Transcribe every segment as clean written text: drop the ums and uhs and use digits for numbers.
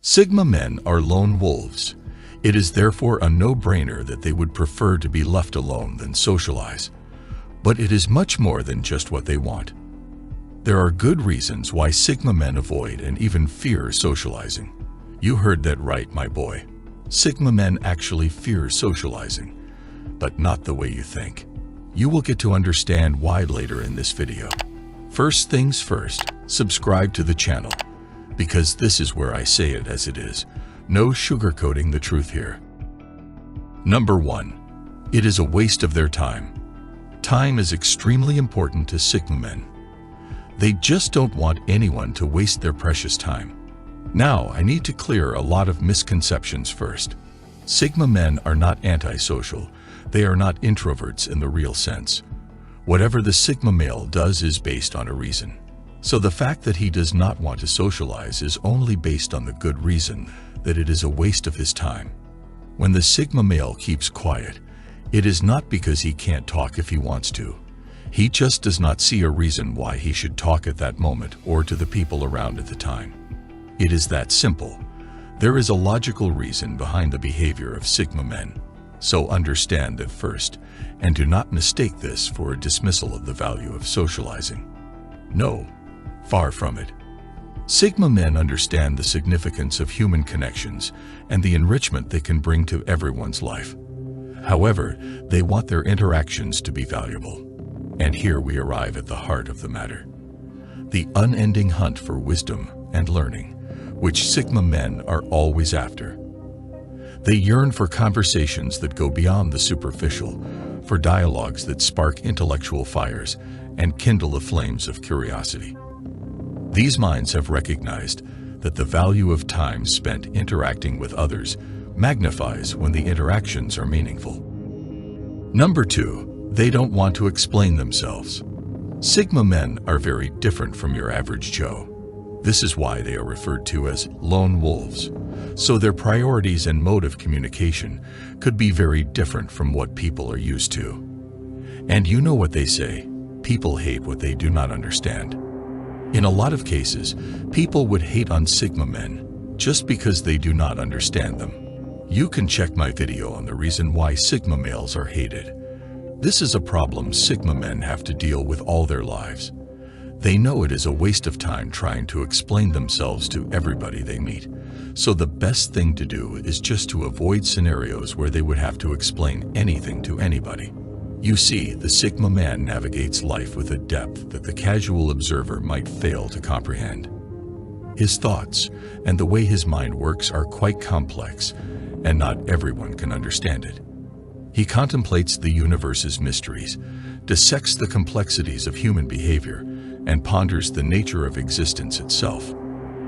Sigma men are lone wolves. It is therefore a no-brainer that they would prefer to be left alone than socialize. But it is much more than just what they want. There are good reasons why Sigma men avoid and even fear socializing. You heard that right, my boy. Sigma men actually fear socializing, but not the way you think. You will get to understand why later in this video. First things first, subscribe to the channel, because this is where I say it as it is. No sugarcoating the truth here. Number 1. It is a waste of their time. Time is extremely important to Sigma men. They just don't want anyone to waste their precious time. Now, I need to clear a lot of misconceptions first. Sigma men are not antisocial. They are not introverts in the real sense. Whatever the Sigma male does is based on a reason. So the fact that he does not want to socialize is only based on the good reason that it is a waste of his time. When the Sigma male keeps quiet, it is not because he can't talk if he wants to. He just does not see a reason why he should talk at that moment or to the people around at the time. It is that simple. There is a logical reason behind the behavior of Sigma men. So understand that first, and do not mistake this for a dismissal of the value of socializing. No, far from it. Sigma men understand the significance of human connections and the enrichment they can bring to everyone's life. However, they want their interactions to be valuable. And here we arrive at the heart of the matter. The unending hunt for wisdom and learning, which Sigma men are always after. They yearn for conversations that go beyond the superficial, for dialogues that spark intellectual fires and kindle the flames of curiosity. These minds have recognized that the value of time spent interacting with others magnifies when the interactions are meaningful. Number 2, they don't want to explain themselves. Sigma men are very different from your average Joe. This is why they are referred to as lone wolves. So their priorities and mode of communication could be very different from what people are used to. And you know what they say, people hate what they do not understand. In a lot of cases, people would hate on Sigma men just because they do not understand them. You can check my video on the reason why Sigma males are hated. This is a problem Sigma men have to deal with all their lives. They know it is a waste of time trying to explain themselves to everybody they meet. So the best thing to do is just to avoid scenarios where they would have to explain anything to anybody. You see, the Sigma man navigates life with a depth that the casual observer might fail to comprehend. His thoughts and the way his mind works are quite complex, and not everyone can understand it. He contemplates the universe's mysteries, dissects the complexities of human behavior, and ponders the nature of existence itself.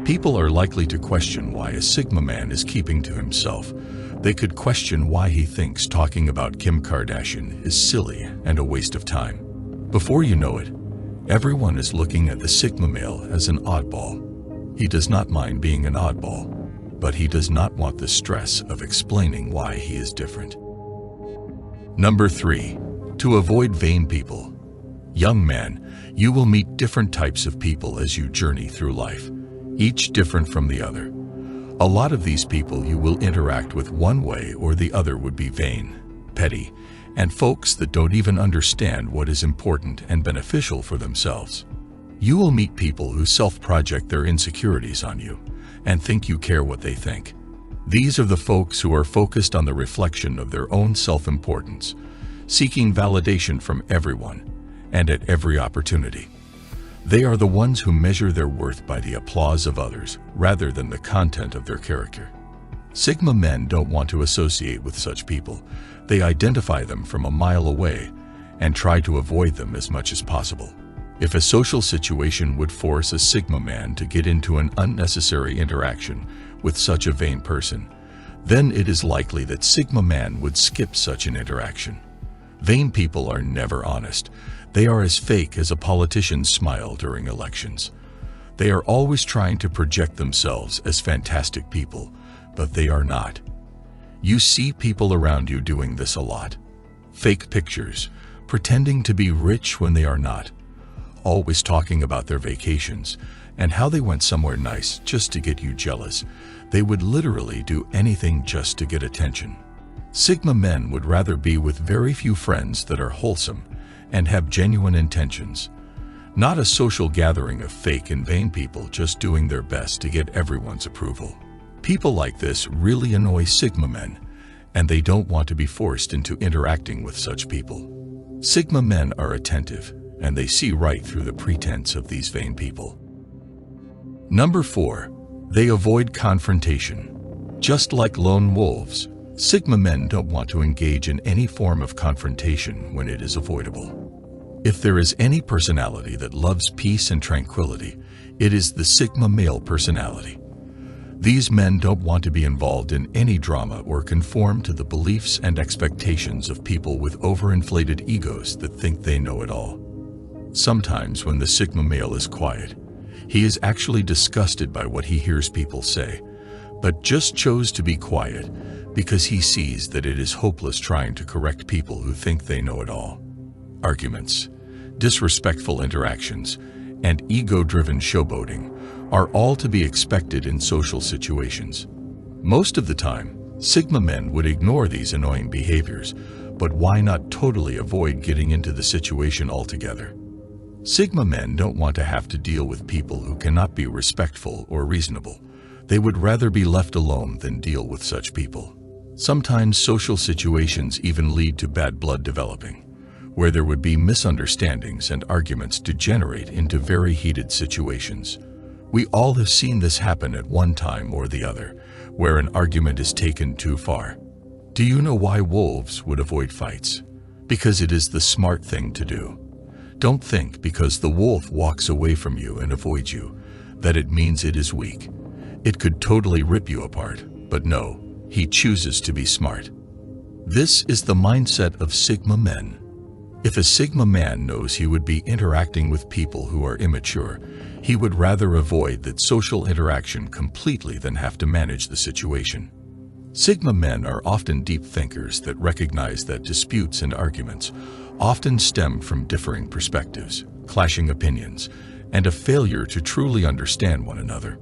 People are likely to question why a Sigma man is keeping to himself. They could question why he thinks talking about Kim Kardashian is silly and a waste of time. Before you know it, everyone is looking at the Sigma male as an oddball. He does not mind being an oddball, but he does not want the stress of explaining why he is different. Number 3. To avoid vain people. Young man, you will meet different types of people as you journey through life, each different from the other. A lot of these people you will interact with one way or the other would be vain, petty, and folks that don't even understand what is important and beneficial for themselves. You will meet people who self-project their insecurities on you and think you care what they think. These are the folks who are focused on the reflection of their own self-importance, seeking validation from everyone and at every opportunity. They are the ones who measure their worth by the applause of others rather than the content of their character. Sigma men don't want to associate with such people. They identify them from a mile away and try to avoid them as much as possible. If a social situation would force a Sigma man to get into an unnecessary interaction with such a vain person, then it is likely that Sigma man would skip such an interaction. Vain people are never honest. They are as fake as a politician's smile during elections. They are always trying to project themselves as fantastic people, but they are not. You see people around you doing this a lot. Fake pictures, pretending to be rich when they are not, always talking about their vacations, and how they went somewhere nice just to get you jealous. They would literally do anything just to get attention. Sigma men would rather be with very few friends that are wholesome and have genuine intentions, not a social gathering of fake and vain people just doing their best to get everyone's approval. People like this really annoy Sigma men, and they don't want to be forced into interacting with such people. Sigma men are attentive, and they see right through the pretense of these vain people. Number 4. They avoid confrontation. Just like lone wolves, Sigma men don't want to engage in any form of confrontation when it is avoidable. If there is any personality that loves peace and tranquility, it is the Sigma male personality. These men don't want to be involved in any drama or conform to the beliefs and expectations of people with overinflated egos that think they know it all. Sometimes when the Sigma male is quiet, he is actually disgusted by what he hears people say, but just chose to be quiet because he sees that it is hopeless trying to correct people who think they know it all. Arguments, disrespectful interactions, and ego-driven showboating are all to be expected in social situations. Most of the time, Sigma men would ignore these annoying behaviors, but why not totally avoid getting into the situation altogether? Sigma men don't want to have to deal with people who cannot be respectful or reasonable. They would rather be left alone than deal with such people. Sometimes social situations even lead to bad blood developing, where there would be misunderstandings and arguments degenerate into very heated situations. We all have seen this happen at one time or the other, where an argument is taken too far. Do you know why wolves would avoid fights? Because it is the smart thing to do. Don't think because the wolf walks away from you and avoids you, that it means it is weak. It could totally rip you apart, but no, he chooses to be smart. This is the mindset of Sigma men. If a Sigma man knows he would be interacting with people who are immature, he would rather avoid that social interaction completely than have to manage the situation. Sigma men are often deep thinkers that recognize that disputes and arguments often stem from differing perspectives, clashing opinions, and a failure to truly understand one another.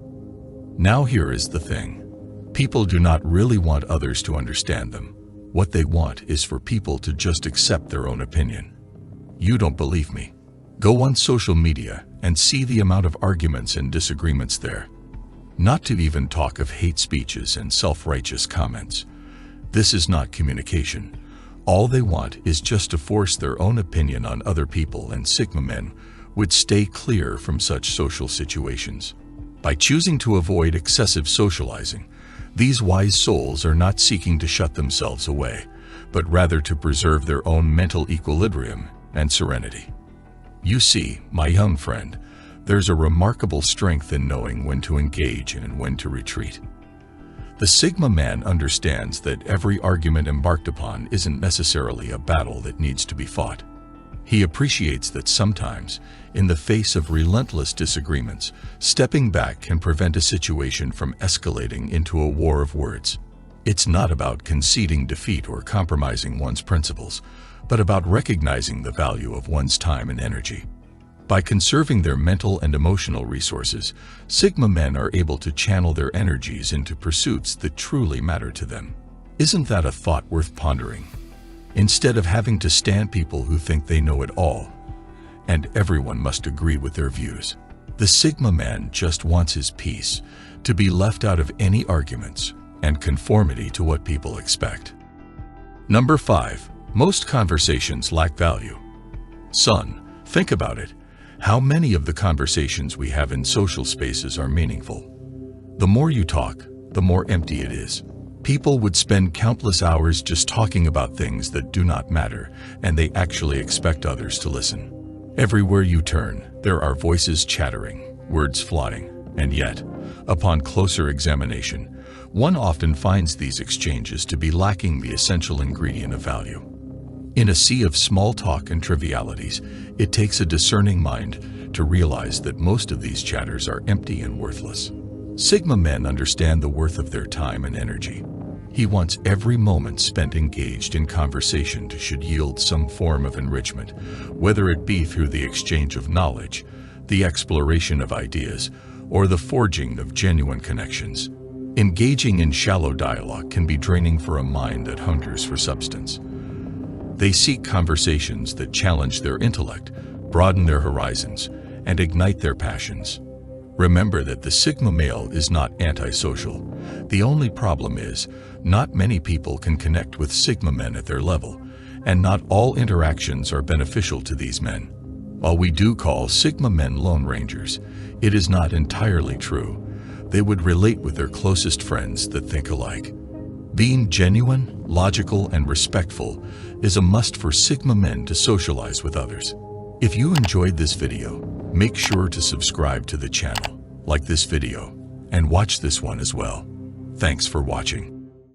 Now here is the thing. People do not really want others to understand them. What they want is for people to just accept their own opinion. You don't believe me? Go on social media and see the amount of arguments and disagreements there. Not to even talk of hate speeches and self-righteous comments. This is not communication. All they want is just to force their own opinion on other people, and Sigma men would stay clear from such social situations. By choosing to avoid excessive socializing, these wise souls are not seeking to shut themselves away, but rather to preserve their own mental equilibrium and serenity. You see, my young friend, there's a remarkable strength in knowing when to engage and when to retreat. The Sigma man understands that every argument embarked upon isn't necessarily a battle that needs to be fought. He appreciates that sometimes, in the face of relentless disagreements, stepping back can prevent a situation from escalating into a war of words. It's not about conceding defeat or compromising one's principles, but about recognizing the value of one's time and energy. By conserving their mental and emotional resources, Sigma men are able to channel their energies into pursuits that truly matter to them. Isn't that a thought worth pondering? Instead of having to stand people who think they know it all, and everyone must agree with their views, the Sigma man just wants his peace, to be left out of any arguments, and conformity to what people expect. Number 5. Most conversations lack value. Son, think about it. How many of the conversations we have in social spaces are meaningful? The more you talk, the more empty it is. People would spend countless hours just talking about things that do not matter, and they actually expect others to listen. Everywhere you turn, there are voices chattering, words flying, and yet, upon closer examination, one often finds these exchanges to be lacking the essential ingredient of value. In a sea of small talk and trivialities, it takes a discerning mind to realize that most of these chatters are empty and worthless. Sigma men understand the worth of their time and energy. He wants every moment spent engaged in conversation should yield some form of enrichment, whether it be through the exchange of knowledge, the exploration of ideas, or the forging of genuine connections. Engaging in shallow dialogue can be draining for a mind that hungers for substance. They seek conversations that challenge their intellect, broaden their horizons, and ignite their passions. Remember that the Sigma male is not antisocial. The only problem is, not many people can connect with Sigma men at their level, and not all interactions are beneficial to these men. While we do call Sigma men Lone Rangers, it is not entirely true. They would relate with their closest friends that think alike. Being genuine, logical, and respectful is a must for Sigma men to socialize with others. If you enjoyed this video, make sure to subscribe to the channel, like this video, and watch this one as well. Thanks for watching.